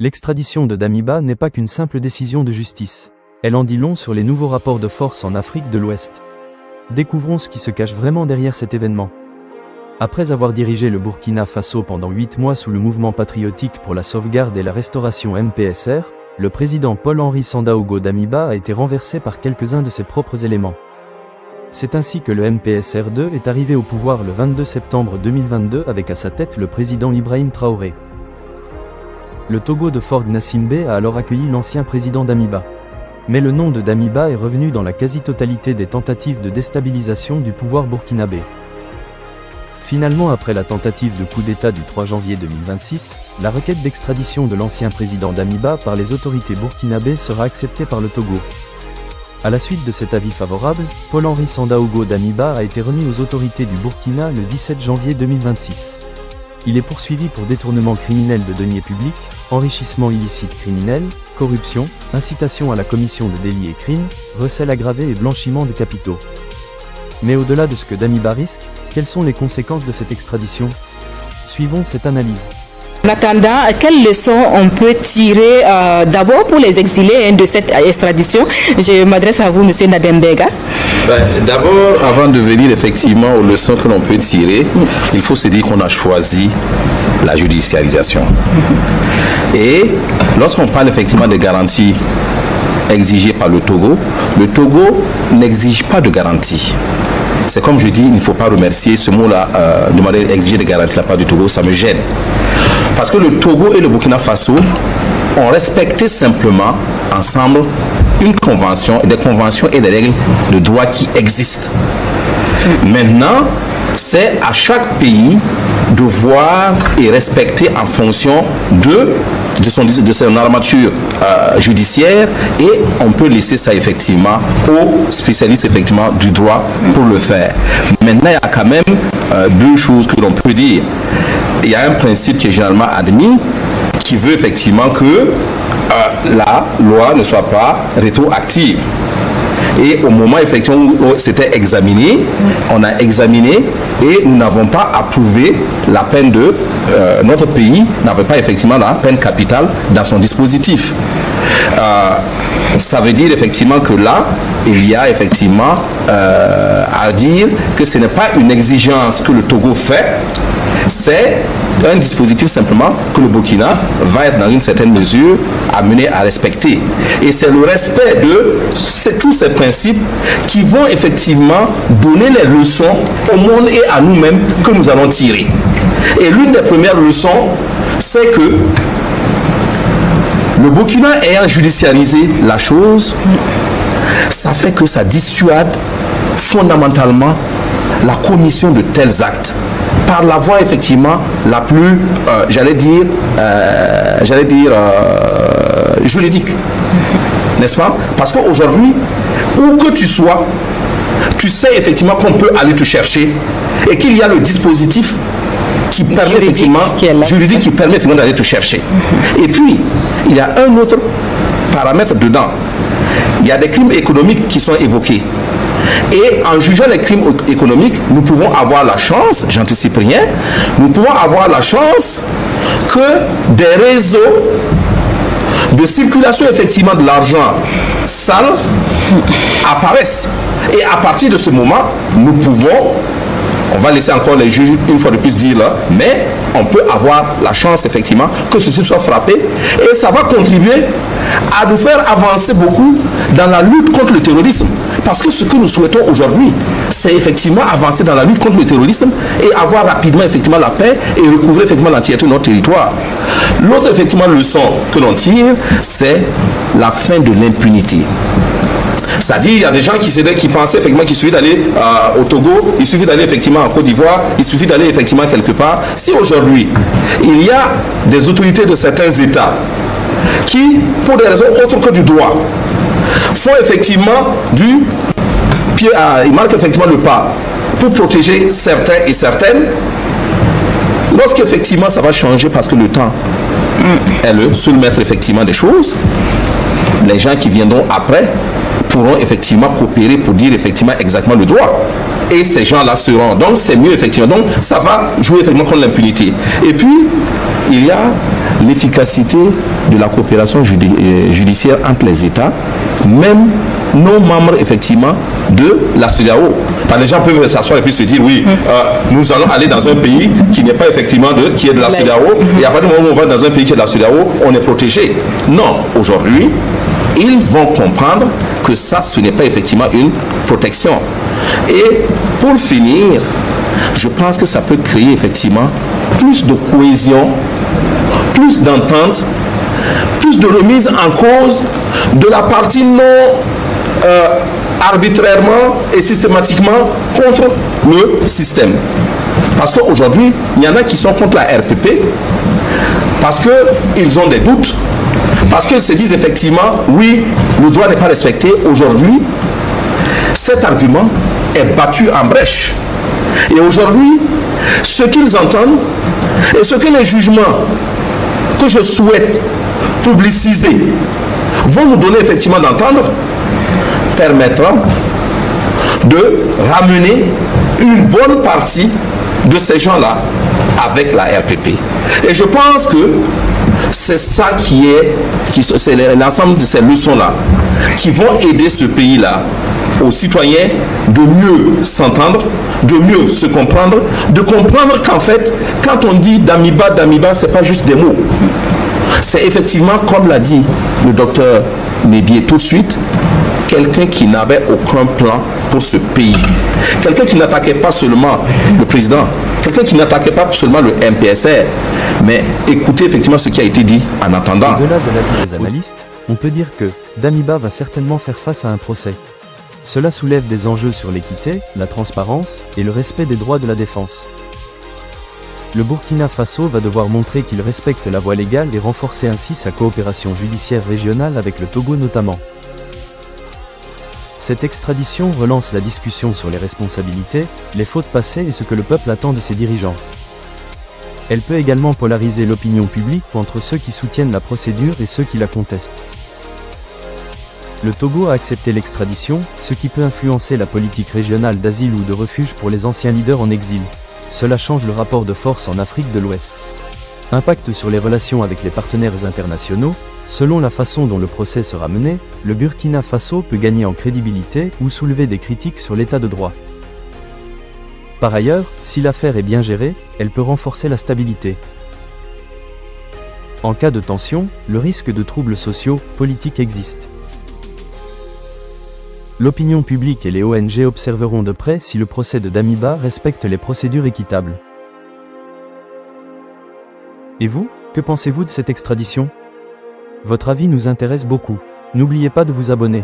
L'extradition de Damiba n'est pas qu'une simple décision de justice. Elle en dit long sur les nouveaux rapports de force en Afrique de l'Ouest. Découvrons ce qui se cache vraiment derrière cet événement. Après avoir dirigé le Burkina Faso pendant 8 mois sous le mouvement patriotique pour la sauvegarde et la restauration MPSR, le président Paul-Henri Sandaogo Damiba a été renversé par quelques-uns de ses propres éléments. C'est ainsi que le MPSR2 est arrivé au pouvoir le 22 septembre 2022 avec à sa tête le président Ibrahim Traoré. Le Togo de Faure Gnassingbé a alors accueilli l'ancien président Damiba. Mais le nom de Damiba est revenu dans la quasi-totalité des tentatives de déstabilisation du pouvoir burkinabé. Finalement, après la tentative de coup d'État du 3 janvier 2026, la requête d'extradition de l'ancien président Damiba par les autorités burkinabées sera acceptée par le Togo. À la suite de cet avis favorable, Paul-Henri Sandaogo Damiba a été remis aux autorités du Burkina le 17 janvier 2026. Il est poursuivi pour détournement criminel de deniers publics, enrichissement illicite criminel, corruption, incitation à la commission de délits et crimes, recel aggravé et blanchiment de capitaux. Mais au-delà de ce que Damiba risque, quelles sont les conséquences de cette extradition? Suivons cette analyse. En attendant, quelles leçons on peut tirer d'abord pour les exilés de cette extradition? Je m'adresse à vous, M. Nadembega. D'abord, avant de venir effectivement aux leçons que l'on peut tirer, il faut se dire qu'on a choisi la judiciarisation. Et lorsqu'on parle effectivement des garanties exigées par le Togo n'exige pas de garantie. C'est comme je dis, il ne faut pas remercier ce mot-là, demander exiger des garanties de la part du Togo, ça me gêne. Parce que le Togo et le Burkina Faso ont respecté simplement ensemble une convention, des conventions et des règles de droit qui existent. Maintenant, c'est à chaque pays de voir et respecter en fonction de son armature judiciaire, et on peut laisser ça effectivement aux spécialistes effectivement du droit pour le faire. Maintenant, il y a quand même deux choses que l'on peut dire. Il y a un principe qui est généralement admis qui veut effectivement que la loi ne soit pas rétroactive. Et au moment effectivement où c'était examiné, on a examiné et nous n'avons pas approuvé la peine de... notre pays n'avait pas effectivement la peine capitale dans son dispositif. Ça veut dire effectivement que là, il y a effectivement à dire que ce n'est pas une exigence que le Togo fait, c'est un dispositif simplement que le Burkina va être dans une certaine mesure amené à respecter. Et c'est le respect de tous ces principes qui vont effectivement donner les leçons au monde et à nous-mêmes que nous allons tirer. Et l'une des premières leçons, c'est que le Burkina ayant judiciarisé la chose, ça fait que ça dissuade fondamentalement la commission de tels actes par la voie effectivement la plus, juridique, n'est-ce pas? Parce qu'aujourd'hui, où que tu sois, tu sais effectivement qu'on peut aller te chercher et qu'il y a le dispositif qui permet juridique qui permet effectivement d'aller te chercher. Et puis, il y a un autre paramètre dedans. Il y a des crimes économiques qui sont évoqués. Et en jugeant les crimes économiques, nous pouvons avoir la chance, j'anticipe rien, nous pouvons avoir la chance que des réseaux de circulation effectivement de l'argent sale apparaissent. Et à partir de ce moment, nous pouvons, on va laisser encore les juges une fois de plus dire là, mais on peut avoir la chance effectivement que ceci soit frappé, et ça va contribuer à nous faire avancer beaucoup dans la lutte contre le terrorisme. Parce que ce que nous souhaitons aujourd'hui, c'est effectivement avancer dans la lutte contre le terrorisme et avoir rapidement effectivement la paix et recouvrer effectivement l'entièreté de notre territoire. L'autre effectivement leçon que l'on tire, c'est la fin de l'impunité. C'est-à-dire, il y a des gens qui pensaient effectivement qu'il suffit d'aller au Togo, il suffit d'aller effectivement en Côte d'Ivoire, il suffit d'aller effectivement quelque part. Si aujourd'hui, il y a des autorités de certains États qui, pour des raisons autres que du droit, font effectivement du pied à... Ils marquent effectivement le pas pour protéger certains et certaines, lorsqu'effectivement ça va changer parce que le temps est le seul maître effectivement des choses, les gens qui viendront après pourront effectivement coopérer pour dire effectivement exactement le droit. Et ces gens-là seront. Donc c'est mieux effectivement. Donc ça va jouer effectivement contre l'impunité. Et puis, il y a l'efficacité de la coopération judiciaire entre les États, même non membres effectivement de la CEDEAO. Les gens peuvent s'asseoir et puis se dire oui, nous allons aller dans un pays qui n'est pas effectivement qui est de la CEDEAO, et à partir du moment où on va dans un pays qui est de la CEDEAO, on est protégé. Non, aujourd'hui, ils vont comprendre que ça, ce n'est pas effectivement une protection. Et pour finir, je pense que ça peut créer effectivement plus de cohésion, plus d'entente, plus de remise en cause de la partie non arbitrairement et systématiquement contre le système. Parce qu'aujourd'hui, il y en a qui sont contre la RPP parce qu'ils ont des doutes, parce qu'ils se disent effectivement, oui, le droit n'est pas respecté. Aujourd'hui, cet argument est battu en brèche. Et aujourd'hui, ce qu'ils entendent et ce que les jugements que je souhaite publiciser vont nous donner effectivement d'entendre permettra de ramener une bonne partie de ces gens-là avec la RPP. Et je pense que c'est ça c'est l'ensemble de ces leçons-là qui vont aider ce pays-là, aux citoyens, de mieux s'entendre, de mieux se comprendre, de comprendre qu'en fait, quand on dit Damiba, c'est pas juste des mots. C'est effectivement, comme l'a dit le docteur Mébié tout de suite, quelqu'un qui n'avait aucun plan pour ce pays. Quelqu'un qui n'attaquait pas seulement le président, quelqu'un qui n'attaquait pas seulement le MPSR, mais écoutez effectivement ce qui a été dit en attendant. Au-delà de l'avis des analystes, on peut dire que Damiba va certainement faire face à un procès. Cela soulève des enjeux sur l'équité, la transparence et le respect des droits de la défense. Le Burkina Faso va devoir montrer qu'il respecte la voie légale et renforcer ainsi sa coopération judiciaire régionale avec le Togo notamment. Cette extradition relance la discussion sur les responsabilités, les fautes passées et ce que le peuple attend de ses dirigeants. Elle peut également polariser l'opinion publique entre ceux qui soutiennent la procédure et ceux qui la contestent. Le Togo a accepté l'extradition, ce qui peut influencer la politique régionale d'asile ou de refuge pour les anciens leaders en exil. Cela change le rapport de force en Afrique de l'Ouest. Impact sur les relations avec les partenaires internationaux. Selon la façon dont le procès sera mené, le Burkina Faso peut gagner en crédibilité ou soulever des critiques sur l'état de droit. Par ailleurs, si l'affaire est bien gérée, elle peut renforcer la stabilité. En cas de tension, le risque de troubles sociaux, politiques existe. L'opinion publique et les ONG observeront de près si le procès de Damiba respecte les procédures équitables. Et vous, que pensez-vous de cette extradition ? Votre avis nous intéresse beaucoup. N'oubliez pas de vous abonner.